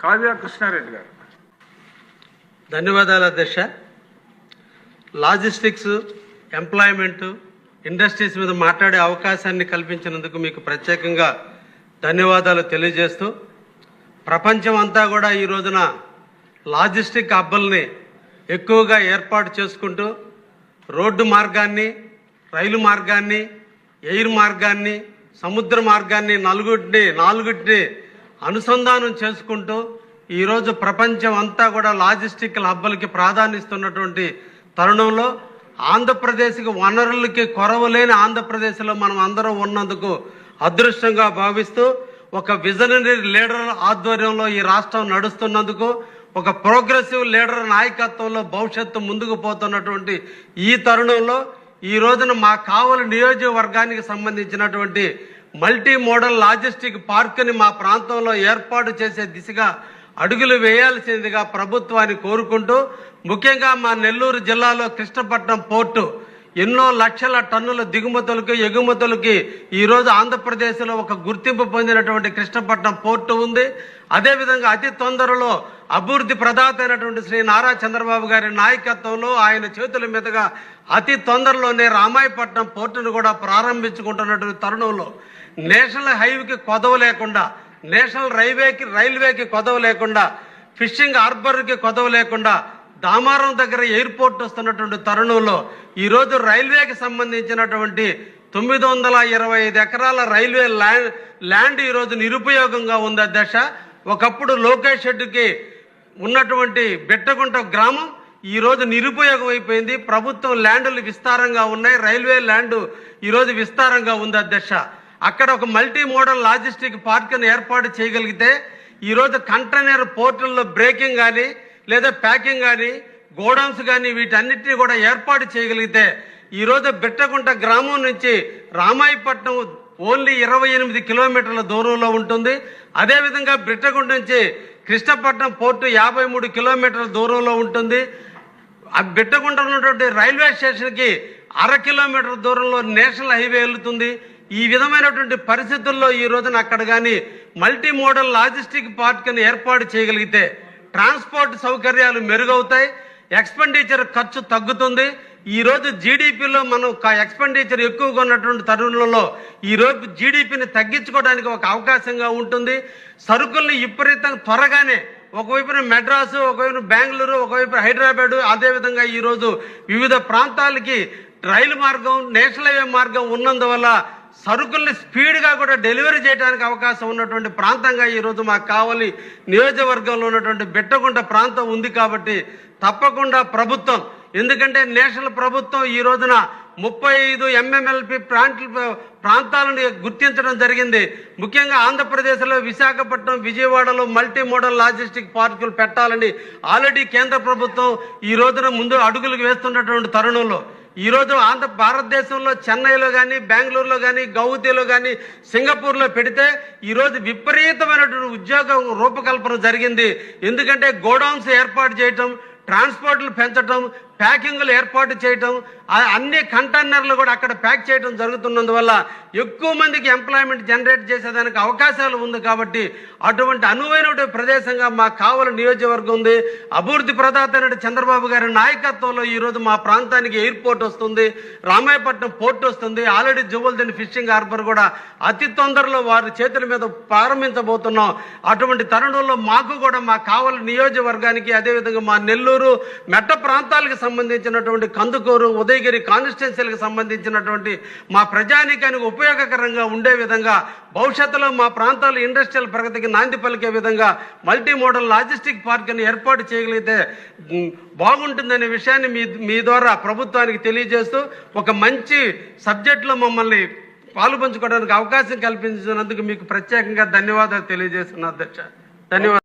కావ్య కృష్ణారెడ్డి గారు. ధన్యవాదాలు అధ్యక్ష. లాజిస్టిక్స్, ఎంప్లాయ్మెంట్, ఇండస్ట్రీస్ మీద మాట్లాడే అవకాశాన్ని కల్పించినందుకు మీకు ప్రత్యేకంగా ధన్యవాదాలు తెలియజేస్తూ, ప్రపంచం అంతా కూడా ఈ రోజున లాజిస్టిక్ హబ్బుల్ని ఎక్కువగా ఏర్పాటు చేసుకుంటూ రోడ్డు మార్గాన్ని, రైలు మార్గాన్ని, ఎయిర్ మార్గాన్ని, సముద్ర మార్గాన్ని నాలుగుటిని అనుసంధానం చేసుకుంటూ ఈరోజు ప్రపంచం అంతా కూడా లాజిస్టిక్ హబ్బులకి ప్రాధాన్యమిస్తున్నటువంటి తరుణంలో ఆంధ్రప్రదేశ్కి వనరులకి కొరవలేని ఆంధ్రప్రదేశ్లో మనం అందరం ఉన్నందుకు అదృష్టంగా భావిస్తూ, ఒక విజనరీ లీడర్ ఆధ్వర్యంలో ఈ రాష్ట్రం నడుస్తున్నందుకు, ఒక ప్రోగ్రెసివ్ లీడర్ నాయకత్వంలో భవిష్యత్తు ముందుకు పోతున్నటువంటి ఈ తరుణంలో ఈ రోజున మా కావలి నియోజకవర్గానికి సంబంధించినటువంటి మల్టీ మోడల్ లాజిస్టిక్ పార్క్ని మా ప్రాంతంలో ఏర్పాటు చేసే దిశగా అడుగులు వేయాల్సిందిగా ప్రభుత్వాన్ని కోరుకుంటూ, ముఖ్యంగా మా నెల్లూరు జిల్లాలో కృష్ణపట్నం పోర్టు ఎన్నో లక్షల టన్నుల దిగుమతులకి ఎగుమతులకి ఈరోజు ఆంధ్రప్రదేశ్లో ఒక గుర్తింపు పొందినటువంటి కృష్ణపట్నం పోర్టు ఉంది. అదేవిధంగా అతి తొందరలో అభివృద్ధి ప్రదాత అయినటువంటి శ్రీ నారా చంద్రబాబు గారి నాయకత్వంలో ఆయన చేతుల మీదుగా అతి తొందరలోనే రామాయపట్నం పోర్టును కూడా ప్రారంభించుకుంటున్నటువంటి తరుణంలో నేషనల్ హైవేకి కొదవ లేకుండా, నేషనల్ రైల్వేకి కొదవ లేకుండా, ఫిషింగ్ హార్బర్కి కొదవ లేకుండా దామారం దగ్గర ఎయిర్పోర్ట్ వస్తున్నటువంటి తరుణంలో ఈరోజు రైల్వేకి సంబంధించినటువంటి 925 ఎకరాల రైల్వే ల్యాండ్ ఈరోజు నిరుపయోగంగా ఉంది అధ్యక్ష. ఒకప్పుడు లోకేష్ షెడ్డుకి ఉన్నటువంటి బెట్టగుంట గ్రామం ఈరోజు నిరుపయోగం అయిపోయింది. ప్రభుత్వం ల్యాండ్లు విస్తారంగా ఉన్నాయి, రైల్వే ల్యాండ్ ఈరోజు విస్తారంగా ఉంది అధ్యక్ష. అక్కడ ఒక మల్టీ మోడల్ లాజిస్టిక్ పార్క్ని ఏర్పాటు చేయగలిగితే ఈరోజు కంటైనర్ పోర్టుల్లో బ్రేకింగ్ కానీ, లేదా ప్యాకింగ్ కానీ, గోడౌన్స్ కానీ వీటన్నిటిని కూడా ఏర్పాటు చేయగలిగితే ఈరోజు బిట్టగుంట గ్రామం నుంచి రామాయపట్నం ఓన్లీ 28 కిలోమీటర్ల దూరంలో ఉంటుంది. అదేవిధంగా బిట్టగుంట నుంచి కృష్ణపట్నం పోర్టు 53 కిలోమీటర్ల దూరంలో ఉంటుంది. ఆ బిట్టగుంట ఉన్నటువంటి రైల్వే స్టేషన్కి 1/2 కిలోమీటర్ దూరంలో నేషనల్ హైవే వెళ్తుంది. ఈ విధమైనటువంటి పరిస్థితుల్లో ఈ రోజున అక్కడ కానీ మల్టీ మోడల్ లాజిస్టిక్ పార్క్ని ఏర్పాటు చేయగలిగితే ట్రాన్స్పోర్ట్ సౌకర్యాలు మెరుగవుతాయి, ఎక్స్పెండిచర్ ఖర్చు తగ్గుతుంది. ఈరోజు జీడిపిలో మనం ఎక్స్పెండిచర్ ఎక్కువగా ఉన్నటువంటి తరుణంలో ఈరోజు జీడిపిని తగ్గించుకోవడానికి ఒక అవకాశంగా ఉంటుంది. సరుకుల్ని విపరీతంగా త్వరగానే ఒకవైపున మెడ్రాసు, ఒకవైపు బెంగళూరు, ఒకవైపు హైదరాబాదు, అదేవిధంగా ఈరోజు వివిధ ప్రాంతాలకి రైలు మార్గం, నేషనల్ హైవే మార్గం ఉన్నందువల్ల సరుకుల్ని స్పీడ్గా కూడా డెలివరీ చేయడానికి అవకాశం ఉన్నటువంటి ప్రాంతంగా ఈరోజు మాకు కావలి నియోజకవర్గంలో ఉన్నటువంటి బిట్టగుంట ప్రాంతం ఉంది. కాబట్టి తప్పకుండా ప్రభుత్వం, ఎందుకంటే నేషనల్ ప్రభుత్వం ఈ రోజున 35 MMLP ప్రాంతాలను గుర్తించడం జరిగింది. ముఖ్యంగా ఆంధ్రప్రదేశ్లో విశాఖపట్నం, విజయవాడలో మల్టీ మోడల్ లాజిస్టిక్ పార్కులు పెట్టాలని ఆల్రెడీ కేంద్ర ప్రభుత్వం ఈ రోజున ముందు అడుగులు వేస్తున్నటువంటి తరుణంలో ఈరోజు భారతదేశంలో చెన్నైలో కానీ, బెంగళూరులో కానీ, గౌహతిలో కానీ, సింగపూర్లో పెడితే ఈరోజు విపరీతమైనటువంటి ఉద్యోగ రూపకల్పన జరిగింది. ఎందుకంటే గోడౌన్స్ ఏర్పాటు చేయటం, ట్రాన్స్పోర్ట్లు పెంచడం, ప్యాకింగ్లు ఏర్పాటు చేయటం, అన్ని కంటైనర్లు కూడా అక్కడ ప్యాక్ చేయడం జరుగుతున్నందువల్ల ఎక్కువ మందికి ఎంప్లాయ్మెంట్ జనరేట్ చేసేదానికి అవకాశాలు ఉంది. కాబట్టి అటువంటి అనువైన ప్రదేశంగా మా కావలి నియోజకవర్గం ఉంది. అభివృద్ధి ప్రదాత చంద్రబాబు గారి నాయకత్వంలో ఈరోజు మా ప్రాంతానికి ఎయిర్పోర్ట్ వస్తుంది, రామాయపట్నం పోర్ట్ వస్తుంది. ఆల్రెడీ జువల్దిన్ ఫిషింగ్ హార్బర్ కూడా అతి తొందరలో వారి చేతుల మీద ప్రారంభించబోతున్నాం. అటువంటి తరుణంలో మాకు కూడా మా కావలి నియోజకవర్గానికి, అదేవిధంగా మా నెల్లూరు మెట్ట ప్రాంతాలకు సంబంధించినటువంటి కందుకూరు, ఉదయగిరి కాన్స్టిట్యున్సీలకు సంబంధించినటువంటి మా ప్రజానీకానికి ఉపయోగకరంగా ఉండే విధంగా భవిష్యత్తులో మా ప్రాంతాల ఇండస్ట్రియల్ ప్రగతికి నాంది పలికే విధంగా మల్టీ మోడల్ లాజిస్టిక్ పార్క్ని ఏర్పాటు చేయగలిగితే బాగుంటుందనే విషయాన్ని మీ ద్వారా ప్రభుత్వానికి తెలియజేస్తూ, ఒక మంచి సబ్జెక్టులో మమ్మల్ని పాలుపంచుకోవడానికి అవకాశం కల్పించినందుకు మీకు ప్రత్యేకంగా ధన్యవాదాలు తెలియజేస్తున్నా అధ్యక్ష. ధన్యవాదాలు.